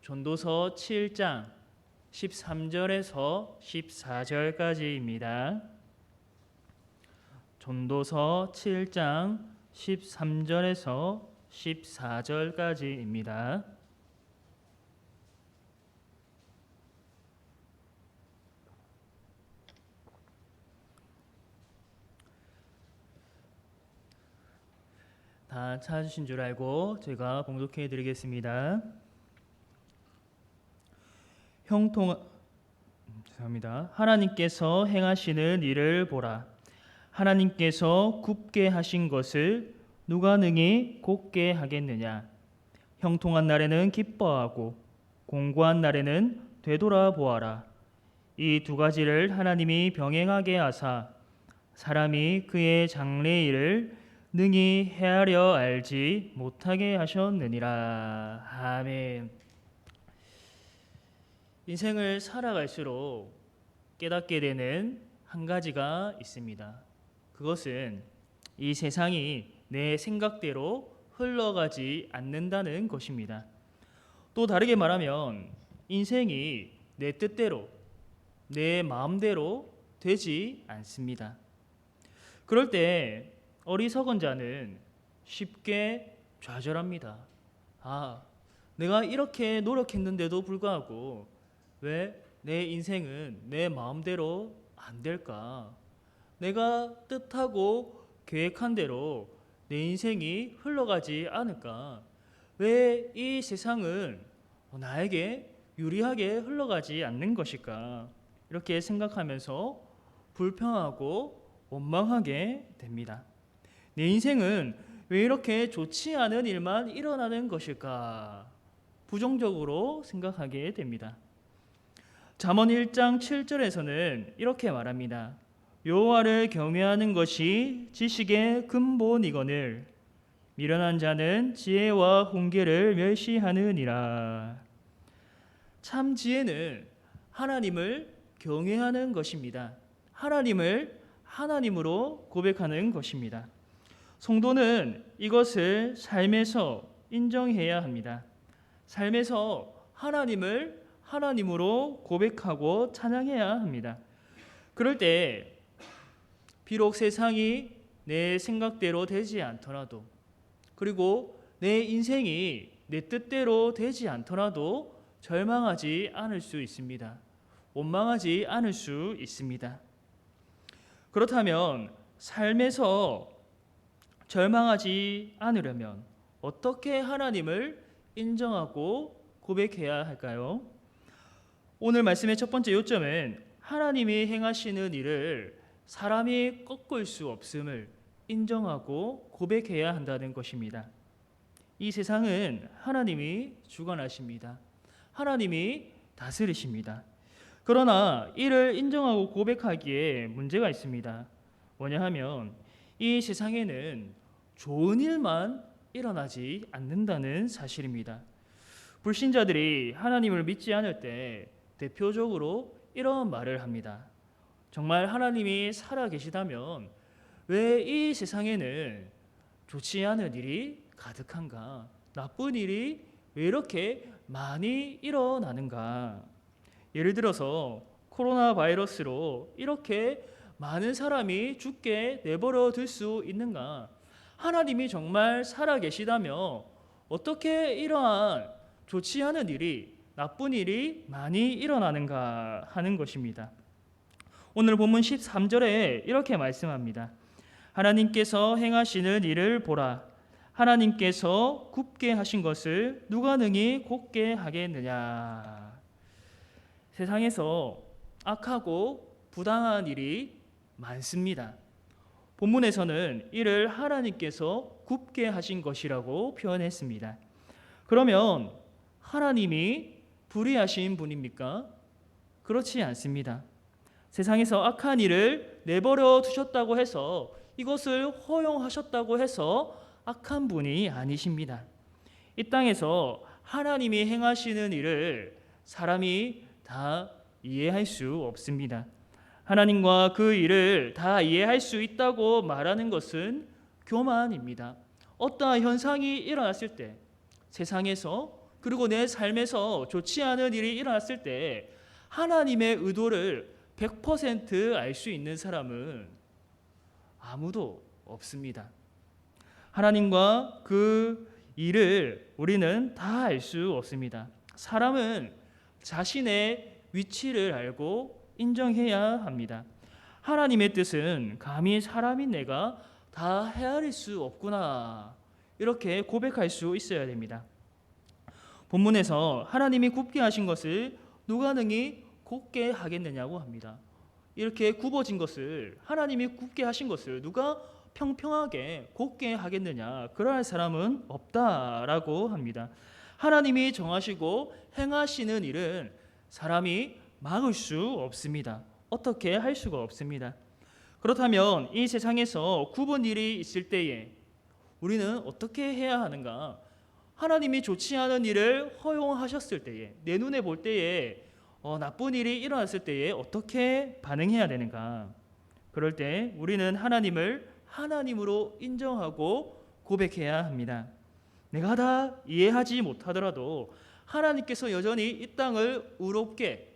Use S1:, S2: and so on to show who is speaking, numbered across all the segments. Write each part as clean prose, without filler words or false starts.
S1: 전도서 7장 13절에서 14절까지입니다. 전도서 7장 13절에서 14절까지입니다. 다 찾으신 줄 알고 제가 봉독해 드리겠습니다. 하나님께서 행하시는 일을 보라. 하나님께서 굽게 하신 것을 누가 능히 곧게 하겠느냐. 형통한 날에는 기뻐하고 공고한 날에는 되돌아보아라. 이 두 가지를 하나님이 병행하게 하사 사람이 그의 장래일을 능히 헤아려 알지 못하게 하셨느니라. 아멘. 인생을 살아갈수록 깨닫게 되는 한 가지가 있습니다. 그것은 이 세상이 내 생각대로 흘러가지 않는다는 것입니다. 또 다르게 말하면 인생이 내 뜻대로, 내 마음대로 되지 않습니다. 그럴 때 어리석은 자는 쉽게 좌절합니다. 내가 이렇게 노력했는데도 불구하고 왜 내 인생은 내 마음대로 안 될까? 내가 뜻하고 계획한 대로 내 인생이 흘러가지 않을까? 왜 이 세상은 나에게 유리하게 흘러가지 않는 것일까? 이렇게 생각하면서 불평하고 원망하게 됩니다. 내 인생은 왜 이렇게 좋지 않은 일만 일어나는 것일까? 부정적으로 생각하게 됩니다. 잠언 1장 7절에서는 이렇게 말합니다. 여호와를 경외하는 것이 지식의 근본이거늘 미련한 자는 지혜와 훈계를 멸시하느니라. 참 지혜는 하나님을 경외하는 것입니다. 하나님을 하나님으로 고백하는 것입니다. 성도는 이것을 삶에서 인정해야 합니다. 삶에서 하나님을 하나님으로 고백하고 찬양해야 합니다. 그럴 때 비록 세상이 내 생각대로 되지 않더라도, 그리고 내 인생이 내 뜻대로 되지 않더라도 절망하지 않을 수 있습니다. 원망하지 않을 수 있습니다. 그렇다면 삶에서 절망하지 않으려면 어떻게 하나님을 인정하고 고백해야 할까요? 오늘 말씀의 첫 번째 요점은 하나님이 행하시는 일을 사람이 꺾을 수 없음을 인정하고 고백해야 한다는 것입니다. 이 세상은 하나님이 주관하십니다. 하나님이 다스리십니다. 그러나 이를 인정하고 고백하기에 문제가 있습니다. 뭐냐 하면 이 세상에는 좋은 일만 일어나지 않는다는 사실입니다. 불신자들이 하나님을 믿지 않을 때 대표적으로 이런 말을 합니다. 정말 하나님이 살아계시다면 왜 이 세상에는 좋지 않은 일이 가득한가? 나쁜 일이 왜 이렇게 많이 일어나는가? 예를 들어서 코로나 바이러스로 이렇게 많은 사람이 죽게 내버려 둘 수 있는가? 하나님이 정말 살아계시다면 어떻게 이러한 좋지 않은 일이, 나쁜 일이 많이 일어나는가 하는 것입니다. 오늘 본문 13절에 이렇게 말씀합니다. 하나님께서 행하시는 일을 보라. 하나님께서 굽게 하신 것을 누가 능히 곧게 하겠느냐. 세상에서 악하고 부당한 일이 많습니다. 본문에서는 이를 하나님께서 굽게 하신 것이라고 표현했습니다. 그러면 하나님이 불의하신 분입니까? 그렇지 않습니다. 세상에서 악한 일을 내버려 두셨다고 해서, 이것을 허용하셨다고 해서 악한 분이 아니십니다. 이 땅에서 하나님이 행하시는 일을 사람이 다 이해할 수 없습니다. 하나님과 그 일을 다 이해할 수 있다고 말하는 것은 교만입니다. 어떠한 현상이 일어났을 때 세상에서 그리고 내 삶에서 좋지 않은 일이 일어났을 때 하나님의 의도를 100% 알 수 있는 사람은 아무도 없습니다. 하나님과 그 일을 우리는 다 알 수 없습니다. 사람은 자신의 위치를 알고 인정해야 합니다. 하나님의 뜻은 감히 사람인 내가 다 헤아릴 수 없구나, 이렇게 고백할 수 있어야 됩니다. 본문에서 하나님이 굽게 하신 것을 누가 능히 곱게 하겠느냐고 합니다. 이렇게 굽어진 것을, 하나님이 굽게 하신 것을 누가 평평하게 곱게 하겠느냐, 그러할 사람은 없다라고 합니다. 하나님이 정하시고 행하시는 일은 사람이 막을 수 없습니다. 어떻게 할 수가 없습니다. 그렇다면 이 세상에서 굽은 일이 있을 때에 우리는 어떻게 해야 하는가? 하나님이 좋지 않은 일을 허용하셨을 때에, 내 눈에 볼 때에 나쁜 일이 일어났을 때에 어떻게 반응해야 되는가? 그럴 때 우리는 하나님을 하나님으로 인정하고 고백해야 합니다. 내가 다 이해하지 못하더라도 하나님께서 여전히 이 땅을 의롭게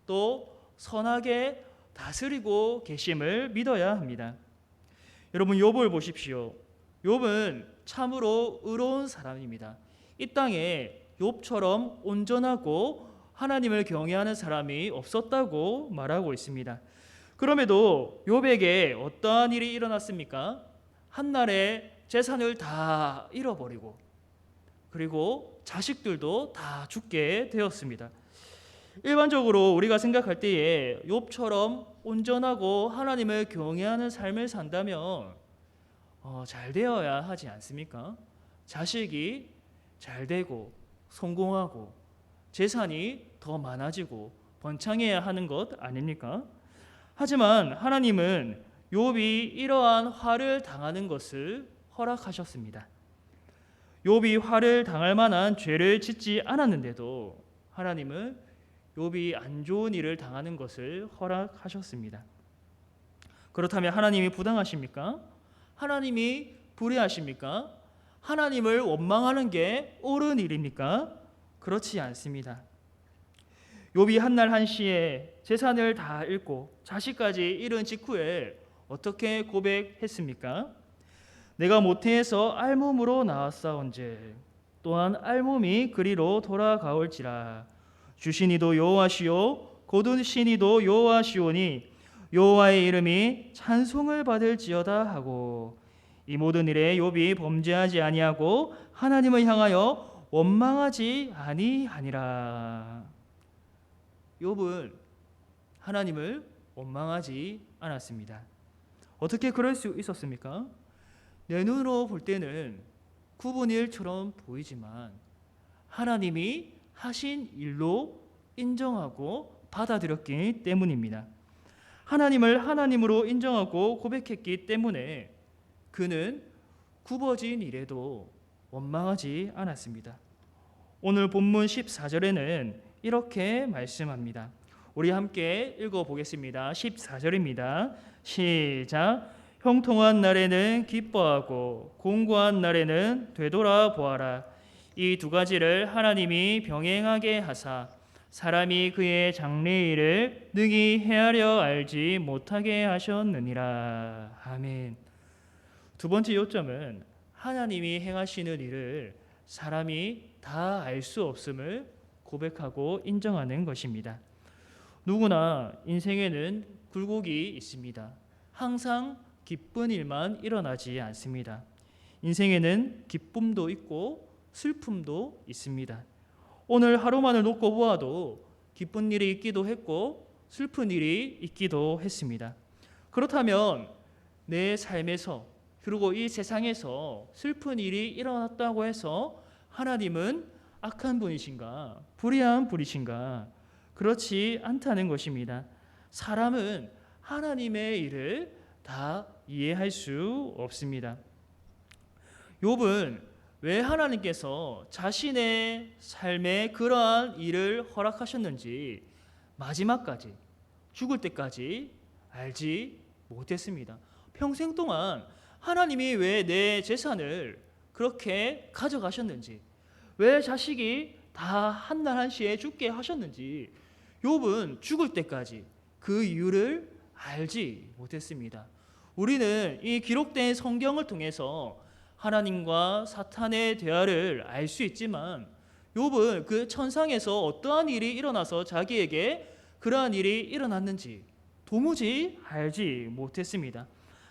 S1: 또 선하게 다스리고 계심을 믿어야 합니다. 여러분, 욥을 보십시오. 욥은 참으로 의로운 사람입니다. 이 땅에 욥처럼 온전하고 하나님을 경외하는 사람이 없었다고 말하고 있습니다. 그럼에도 욥에게 어떠한 일이 일어났습니까? 한날에 재산을 다 잃어버리고 그리고 자식들도 다 죽게 되었습니다. 일반적으로 우리가 생각할 때에 욥처럼 온전하고 하나님을 경외하는 삶을 산다면 잘 되어야 하지 않습니까? 자식이 잘 되고 성공하고 재산이 더 많아지고 번창해야 하는 것 아닙니까? 하지만 하나님은 욥이 이러한 화를 당하는 것을 허락하셨습니다. 욥이 화를 당할 만한 죄를 짓지 않았는데도 하나님은 욥이 안 좋은 일을 당하는 것을 허락하셨습니다. 그렇다면 하나님이 부당하십니까? 하나님이 불의하십니까? 하나님을 원망하는 게 옳은 일입니까? 그렇지 않습니다. 욥이 한날 한시에 재산을 다 잃고 자식까지 잃은 직후에 어떻게 고백했습니까? 내가 모태에서 알몸으로 나왔사온즉 또한 알몸이 그리로 돌아가올지라. 주신 이도 여호와시요 거두신 이도 여호와시오니 여호와의 이름이 찬송을 받을지어다 하고, 이 모든 일에 욥이 범죄하지 아니하고 하나님을 향하여 원망하지 아니하니라. 욥은 하나님을 원망하지 않았습니다. 어떻게 그럴 수 있었습니까? 내 눈으로 볼 때는 굽은 일처럼 보이지만 하나님이 하신 일로 인정하고 받아들였기 때문입니다. 하나님을 하나님으로 인정하고 고백했기 때문에 그는 굽어진 일에도 원망하지 않았습니다. 오늘 본문 14절에는 이렇게 말씀합니다. 우리 함께 읽어보겠습니다. 14절입니다. 시작. 형통한 날에는 기뻐하고 공고한 날에는 되돌아보아라. 이 두 가지를 하나님이 병행하게 하사 사람이 그의 장래일을 능히 헤아려 알지 못하게 하셨느니라. 아멘. 두 번째 요점은 하나님이 행하시는 일을 사람이 다 알 수 없음을 고백하고 인정하는 것입니다. 누구나 인생에는 굴곡이 있습니다. 항상 기쁜 일만 일어나지 않습니다. 인생에는 기쁨도 있고 슬픔도 있습니다. 오늘 하루만을 놓고 보아도 기쁜 일이 있기도 했고 슬픈 일이 있기도 했습니다. 그렇다면 내 삶에서 그리고 이 세상에서 슬픈 일이 일어났다고 해서 하나님은 악한 분이신가? 불의한 분이신가? 그렇지 않다는 것입니다. 사람은 하나님의 일을 다 이해할 수 없습니다. 욥은 왜 하나님께서 자신의 삶에 그러한 일을 허락하셨는지 마지막까지, 죽을 때까지 알지 못했습니다. 평생 동안 하나님이 왜 내 재산을 그렇게 가져가셨는지, 왜 자식이 다 한날 한시에 죽게 하셨는지 욥은 죽을 때까지 그 이유를 알지 못했습니다. 우리는 이 기록된 성경을 통해서 하나님과 사탄의 대화를 알 수 있지만 욥은 그 천상에서 어떠한 일이 일어나서 자기에게 그러한 일이 일어났는지 도무지 알지 못했습니다.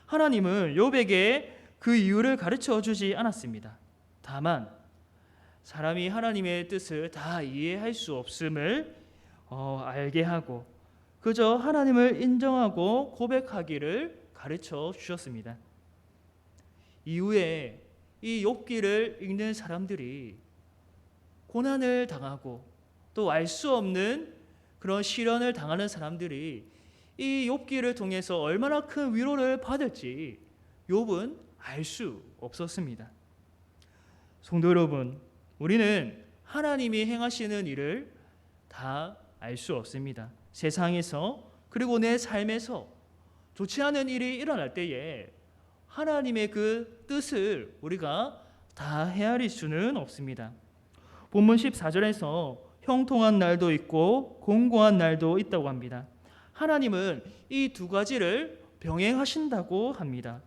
S1: 하나님은 욥에게 그 이유를 가르쳐 주지 않았습니다. 다만 사람이 하나님의 뜻을 다 이해할 수 없음을 알게 하고 그저 하나님을 인정하고 고백하기를 가르쳐 주셨습니다. 이후에 이 욥기를 읽는 사람들이 고난을 당하고 또 알 수 없는 그런 시련을 당하는 사람들이 이 욥기를 통해서 얼마나 큰 위로를 받을지 욥은 알 수 없었습니다. 성도 여러분, 우리는 하나님이 행하시는 일을 다 알 수 없습니다. 세상에서 그리고 내 삶에서 좋지 않은 일이 일어날 때에 하나님의 그 뜻을 우리가 다 헤아릴 수는 없습니다. 본문 14절에서 형통한 날도 있고 공고한 날도 있다고 합니다. 하나님은 이 두 가지를 병행하신다고 합니다.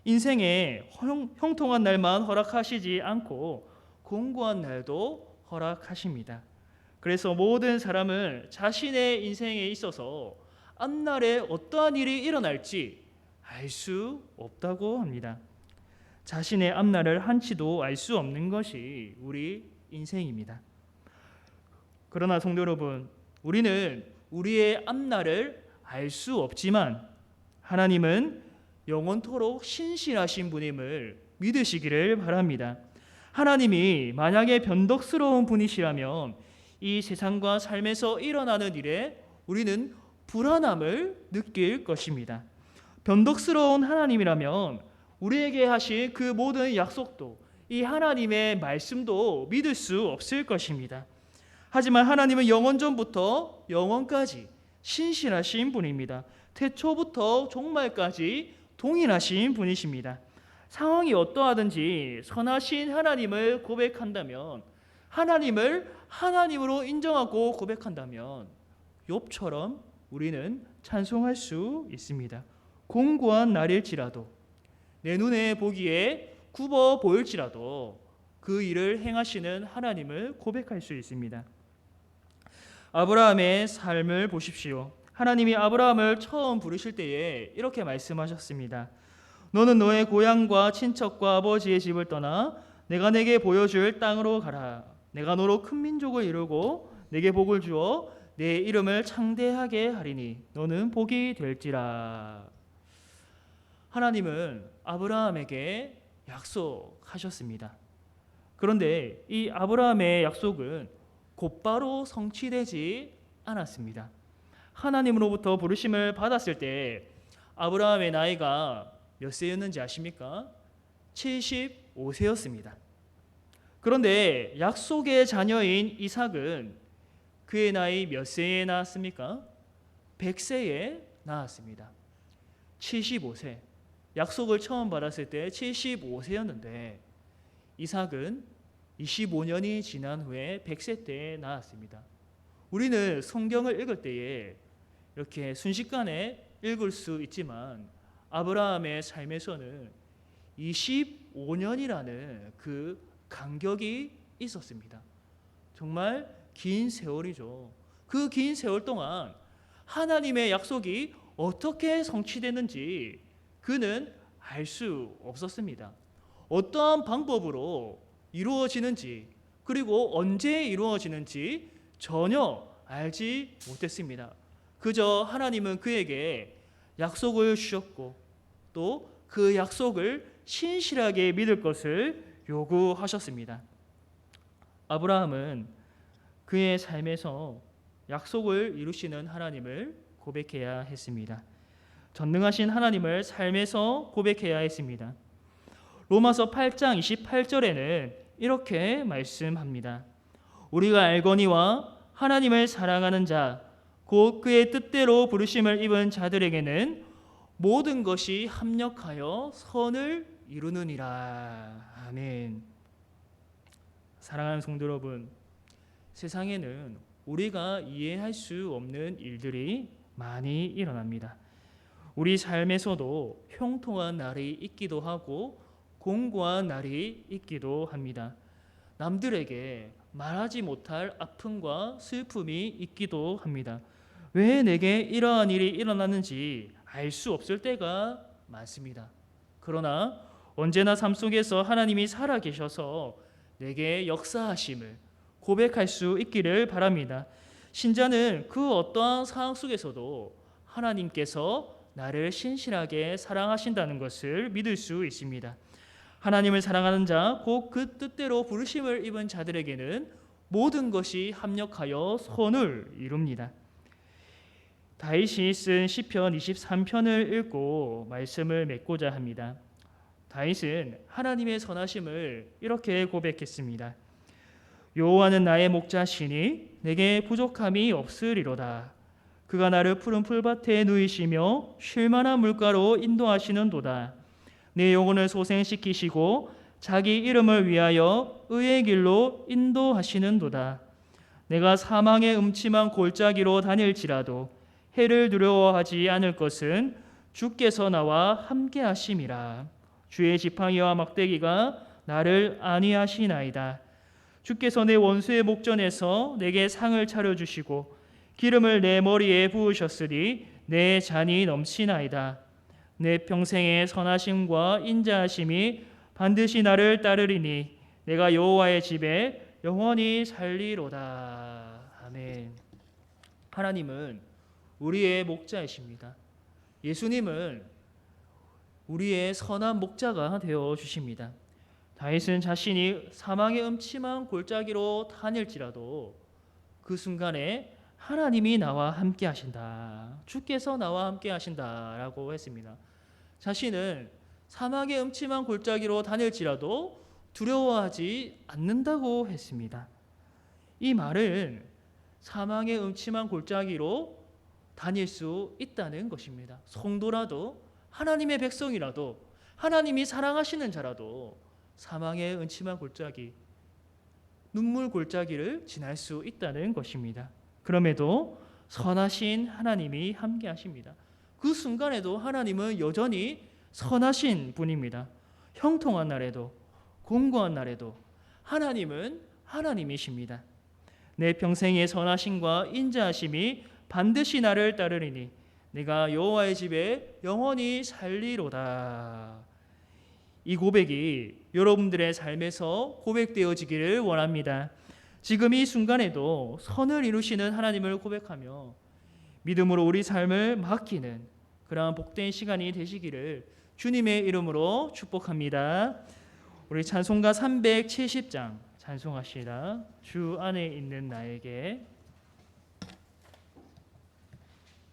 S1: 인생에 형통한 날만 허락하시지 않고 공고한 날도 허락하십니다. 그래서 모든 사람은 자신의 인생에 있어서 앞날에 어떠한 일이 일어날지 알 수 없다고 합니다. 자신의 앞날을 한치도 알 수 없는 것이 우리 인생입니다. 그러나 성도 여러분, 우리는 우리의 앞날을 알 수 없지만 하나님은 영원토록 신실하신 분임을 믿으시기를 바랍니다. 하나님이 만약에 변덕스러운 분이시라면 이 세상과 삶에서 일어나는 일에 우리는 불안함을 느낄 것입니다. 변덕스러운 하나님이라면 우리에게 하신 그 모든 약속도 이 하나님의 말씀도 믿을 수 없을 것입니다. 하지만 하나님은 영원 전부터 영원까지 신실하신 분입니다. 태초부터 종말까지 동일하신 분이십니다. 상황이 어떠하든지 선하신 하나님을 고백한다면, 하나님을 하나님으로 인정하고 고백한다면 욥처럼 우리는 찬송할 수 있습니다. 공고한 날일지라도 내 눈에 보기에 굽어 보일지라도 그 일을 행하시는 하나님을 고백할 수 있습니다. 아브라함의 삶을 보십시오. 하나님이 아브라함을 처음 부르실 때에 이렇게 말씀하셨습니다. 너는 너의 고향과 친척과 아버지의 집을 떠나 내가 내게 보여줄 땅으로 가라. 내가 너로 큰 민족을 이루고 내게 복을 주어 내 이름을 창대하게 하리니 너는 복이 될지라. 하나님은 아브라함에게 약속하셨습니다. 그런데 이 아브라함의 약속은 곧바로 성취되지 않았습니다. 하나님으로부터 부르심을 받았을 때 아브라함의 나이가 몇 세였는지 아십니까? 75세였습니다. 그런데 약속의 자녀인 이삭은 그의 나이 몇 세에 낳았습니까? 100세에 낳았습니다. 75세. 약속을 처음 받았을 때 75세였는데 이삭은 25년이 지난 후에 100세 때에 낳았습니다. 우리는 성경을 읽을 때에 이렇게 순식간에 읽을 수 있지만 아브라함의 삶에서는 25년이라는 그 간격이 있었습니다. 정말 긴 세월이죠. 그 긴 세월 동안 하나님의 약속이 어떻게 성취되는지 그는 알 수 없었습니다. 어떠한 방법으로 이루어지는지 그리고 언제 이루어지는지 전혀 알지 못했습니다. 그저 하나님은 그에게 약속을 주셨고 또 그 약속을 신실하게 믿을 것을 요구하셨습니다. 아브라함은 그의 삶에서 약속을 이루시는 하나님을 고백해야 했습니다. 전능하신 하나님을 삶에서 고백해야 했습니다. 로마서 8장 28절에는 이렇게 말씀합니다. 우리가 알거니와 하나님을 사랑하는 자 곧 그의 뜻대로 부르심을 입은 자들에게는 모든 것이 합력하여 선을 이루느니라. 아멘. 사랑하는 성도 여러분, 세상에는 우리가 이해할 수 없는 일들이 많이 일어납니다. 우리 삶에서도 형통한 날이 있기도 하고 공고한 날이 있기도 합니다. 남들에게 말하지 못할 아픔과 슬픔이 있기도 합니다. 왜 내게 이러한 일이 일어나는지 알 수 없을 때가 많습니다. 그러나 언제나 삶 속에서 하나님이 살아계셔서 내게 역사하심을 고백할 수 있기를 바랍니다. 신자는 그 어떠한 상황 속에서도 하나님께서 나를 신실하게 사랑하신다는 것을 믿을 수 있습니다. 하나님을 사랑하는 자, 곧 그 뜻대로 부르심을 입은 자들에게는 모든 것이 합력하여 선을 이룹니다. 다윗이 쓴 시편 23편을 읽고 말씀을 맺고자 합니다. 다윗은 하나님의 선하심을 이렇게 고백했습니다. 여호와는 나의 목자시니 내게 부족함이 없으리로다. 그가 나를 푸른 풀밭에 누이시며 쉴 만한 물가로 인도하시는도다. 내 영혼을 소생시키시고 자기 이름을 위하여 의의 길로 인도하시는도다. 내가 사망의 음침한 골짜기로 다닐지라도 해를 두려워하지 않을 것은 주께서 나와 함께 하심이라. 주의 지팡이와 막대기가 나를 안위하시나이다. 주께서 내 원수의 목전에서 내게 상을 차려주시고 기름을 내 머리에 부으셨으니 내 잔이 넘치나이다. 내 평생의 선하심과 인자하심이 반드시 나를 따르리니 내가 여호와의 집에 영원히 살리로다. 아멘. 하나님은 우리의 목자이십니다. 예수님은 우리의 선한 목자가 되어 주십니다. 다윗은 자신이 사망의 음침한 골짜기로 다닐지라도 그 순간에 하나님이 나와 함께 하신다. 주께서 나와 함께 하신다라고 했습니다. 자신은 사막의 음침한 골짜기로 다닐지라도 두려워하지 않는다고 했습니다. 이 말은 사망의 음침한 골짜기로 다닐 수 있다는 것입니다. 성도라도 하나님의 백성이라도 하나님이 사랑하시는 자라도 사망의 음침한 골짜기, 눈물 골짜기를 지날 수 있다는 것입니다. 그럼에도 선하신 하나님이 함께 하십니다. 그 순간에도 하나님은 여전히 선하신 분입니다. 형통한 날에도 공고한 날에도 하나님은 하나님이십니다. 내 평생의 선하심과 인자하심이 반드시 나를 따르리니 내가 여호와의 집에 영원히 살리로다. 이 고백이 여러분들의 삶에서 고백되어지기를 원합니다. 지금 이 순간에도 선을 이루시는 하나님을 고백하며 믿음으로 우리 삶을 맡기는 그러한 복된 시간이 되시기를 주님의 이름으로 축복합니다. 우리 찬송가 370장 찬송하시다. 주 안에 있는 나에게.